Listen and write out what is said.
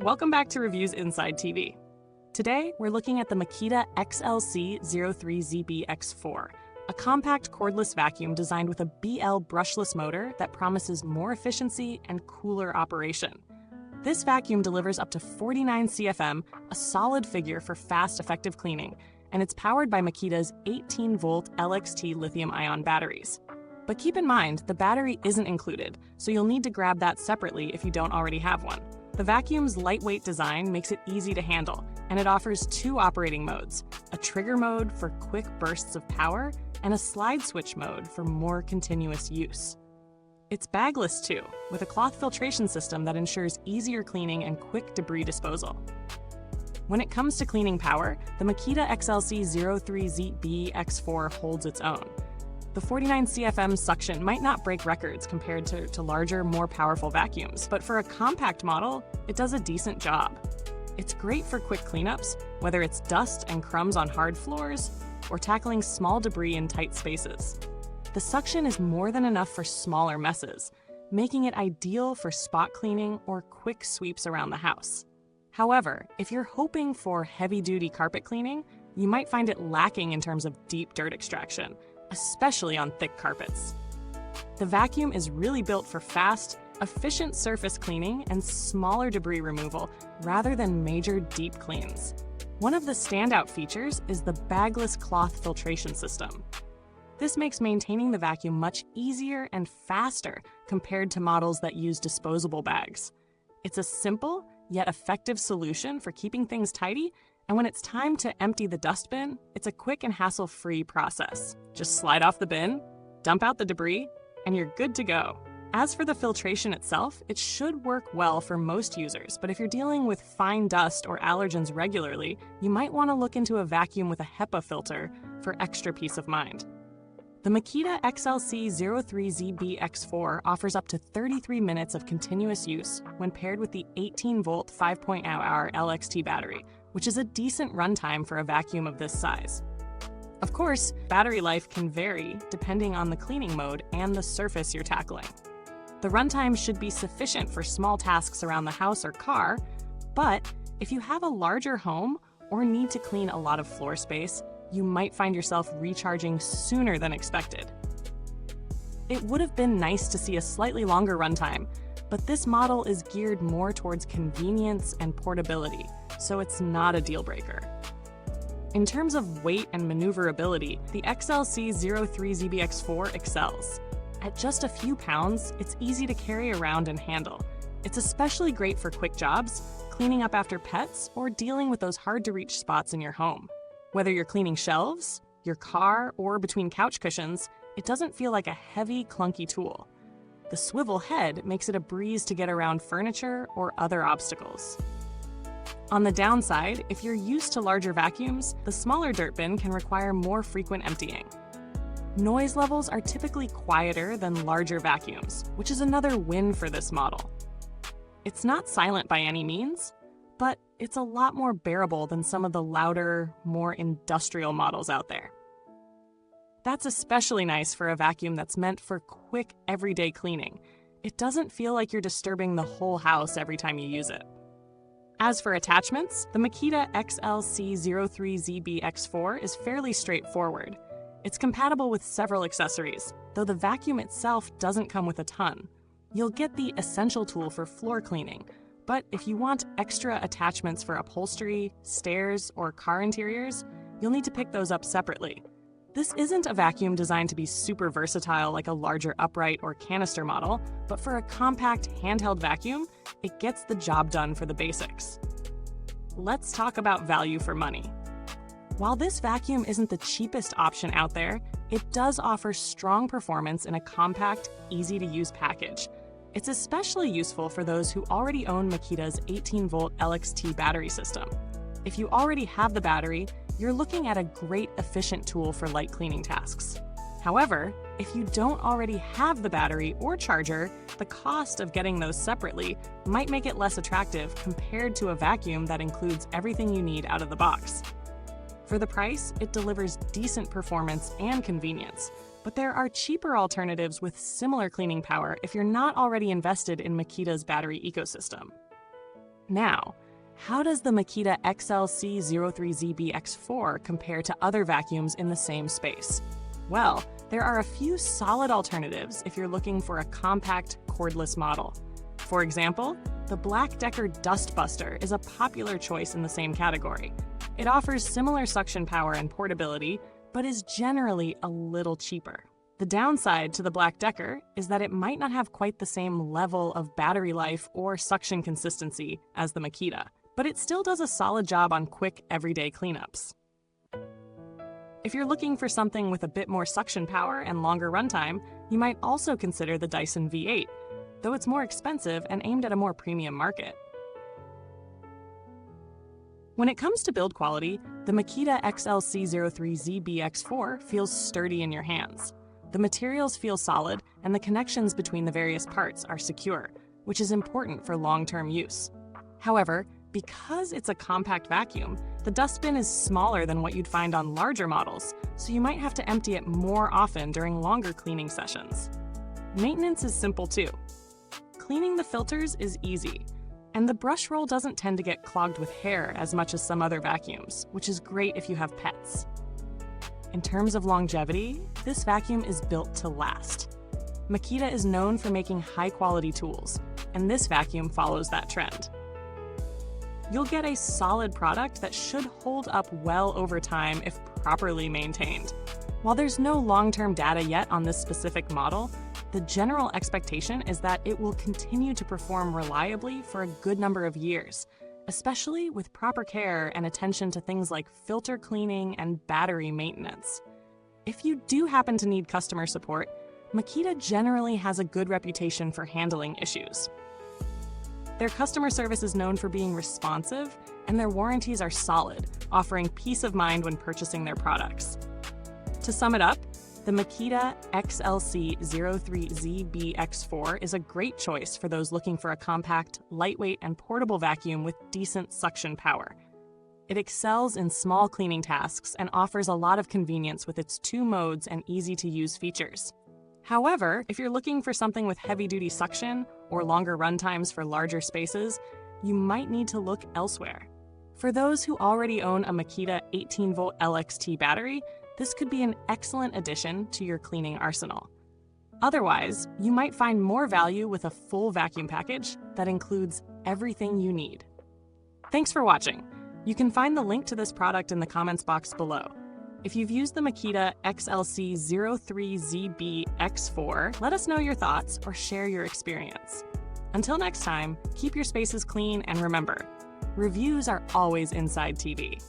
Welcome back to Reviews Inside TV. Today, we're looking at the Makita XLC03ZBX4, a compact cordless vacuum designed with a BL Brushless Motor that promises more efficiency and cooler operation. This vacuum delivers up to 49 CFM, a solid figure for fast, effective cleaning, and it's powered by Makita's 18-volt LXT lithium-ion batteries. But keep in mind, the battery isn't included, so you'll need to grab that separately if you don't already have one. The vacuum's lightweight design makes it easy to handle, and it offers two operating modes, a trigger mode for quick bursts of power and a slide switch mode for more continuous use. It's bagless too, with a cloth filtration system that ensures easier cleaning and quick debris disposal. When it comes to cleaning power, the Makita XLC03ZBX4 holds its own. The 49 CFM suction might not break records compared to larger, more powerful vacuums, but for a compact model, it does a decent job. It's great for quick cleanups, whether it's dust and crumbs on hard floors, or tackling small debris in tight spaces. The suction is more than enough for smaller messes, making it ideal for spot cleaning or quick sweeps around the house. However, if you're hoping for heavy-duty carpet cleaning, you might find it lacking in terms of deep dirt extraction, especially on thick carpets. The vacuum is really built for fast, efficient surface cleaning and smaller debris removal rather than major deep cleans. One of the standout features is the bagless cloth filtration system. This makes maintaining the vacuum much easier and faster compared to models that use disposable bags. It's a simple yet effective solution for keeping things tidy, and when it's time to empty the dustbin, it's a quick and hassle-free process. Just slide off the bin, dump out the debris, and you're good to go. As for the filtration itself, it should work well for most users, but if you're dealing with fine dust or allergens regularly, you might want to look into a vacuum with a HEPA filter for extra peace of mind. The Makita XLC03ZBX4 offers up to 33 minutes of continuous use when paired with the 18-volt 5.0-hour LXT battery, which is a decent runtime for a vacuum of this size. Of course, battery life can vary depending on the cleaning mode and the surface you're tackling. The runtime should be sufficient for small tasks around the house or car, but if you have a larger home or need to clean a lot of floor space, you might find yourself recharging sooner than expected. It would have been nice to see a slightly longer runtime, but this model is geared more towards convenience and portability, so it's not a deal breaker. In terms of weight and maneuverability, the XLC03ZBX4 excels. At just a few pounds, it's easy to carry around and handle. It's especially great for quick jobs, cleaning up after pets, or dealing with those hard-to-reach spots in your home. Whether you're cleaning shelves, your car, or between couch cushions, it doesn't feel like a heavy, clunky tool. The swivel head makes it a breeze to get around furniture or other obstacles. On the downside, if you're used to larger vacuums, the smaller dirt bin can require more frequent emptying. Noise levels are typically quieter than larger vacuums, which is another win for this model. It's not silent by any means, but it's a lot more bearable than some of the louder, more industrial models out there. That's especially nice for a vacuum that's meant for quick, everyday cleaning. It doesn't feel like you're disturbing the whole house every time you use it. As for attachments, the Makita XLC03ZBX4 is fairly straightforward. It's compatible with several accessories, though the vacuum itself doesn't come with a ton. You'll get the essential tool for floor cleaning, but if you want extra attachments for upholstery, stairs, or car interiors, you'll need to pick those up separately. This isn't a vacuum designed to be super versatile like a larger upright or canister model, but for a compact handheld vacuum, it gets the job done for the basics. Let's talk about value for money. While this vacuum isn't the cheapest option out there, it does offer strong performance in a compact, easy-to-use package. It's especially useful for those who already own Makita's 18-volt LXT battery system. If you already have the battery, you're looking at a great, efficient tool for light cleaning tasks. However, if you don't already have the battery or charger, the cost of getting those separately might make it less attractive compared to a vacuum that includes everything you need out of the box. For the price, it delivers decent performance and convenience, but there are cheaper alternatives with similar cleaning power if you're not already invested in Makita's battery ecosystem. Now, how does the Makita XLC03ZBX4 compare to other vacuums in the same space? Well, there are a few solid alternatives if you're looking for a compact, cordless model. For example, the Black Decker Dust Buster is a popular choice in the same category. It offers similar suction power and portability, but is generally a little cheaper. The downside to the Black Decker is that it might not have quite the same level of battery life or suction consistency as the Makita, but it still does a solid job on quick, everyday cleanups. If you're looking for something with a bit more suction power and longer runtime, you might also consider the Dyson V8, though it's more expensive and aimed at a more premium market. When it comes to build quality, the Makita XLC03ZBX4 feels sturdy in your hands. The materials feel solid, and the connections between the various parts are secure, which is important for long-term use. However, because it's a compact vacuum, the dustbin is smaller than what you'd find on larger models, so you might have to empty it more often during longer cleaning sessions. Maintenance is simple too. Cleaning the filters is easy, and the brush roll doesn't tend to get clogged with hair as much as some other vacuums, which is great if you have pets. In terms of longevity, this vacuum is built to last. Makita is known for making high-quality tools, and this vacuum follows that trend. You'll get a solid product that should hold up well over time if properly maintained. While there's no long-term data yet on this specific model, the general expectation is that it will continue to perform reliably for a good number of years, especially with proper care and attention to things like filter cleaning and battery maintenance. If you do happen to need customer support, Makita generally has a good reputation for handling issues. Their customer service is known for being responsive, and their warranties are solid, offering peace of mind when purchasing their products. To sum it up, the Makita XLC03ZBX4 is a great choice for those looking for a compact, lightweight, and portable vacuum with decent suction power. It excels in small cleaning tasks and offers a lot of convenience with its 2 modes and easy-to-use features. However, if you're looking for something with heavy-duty suction or longer runtimes for larger spaces, you might need to look elsewhere. For those who already own a Makita 18-volt LXT battery, this could be an excellent addition to your cleaning arsenal. Otherwise, you might find more value with a full vacuum package that includes everything you need. Thanks for watching. You can find the link to this product in the comments box below. If you've used the Makita XLC03ZBX4, let us know your thoughts or share your experience. Until next time, keep your spaces clean and remember, reviews are always inside TV.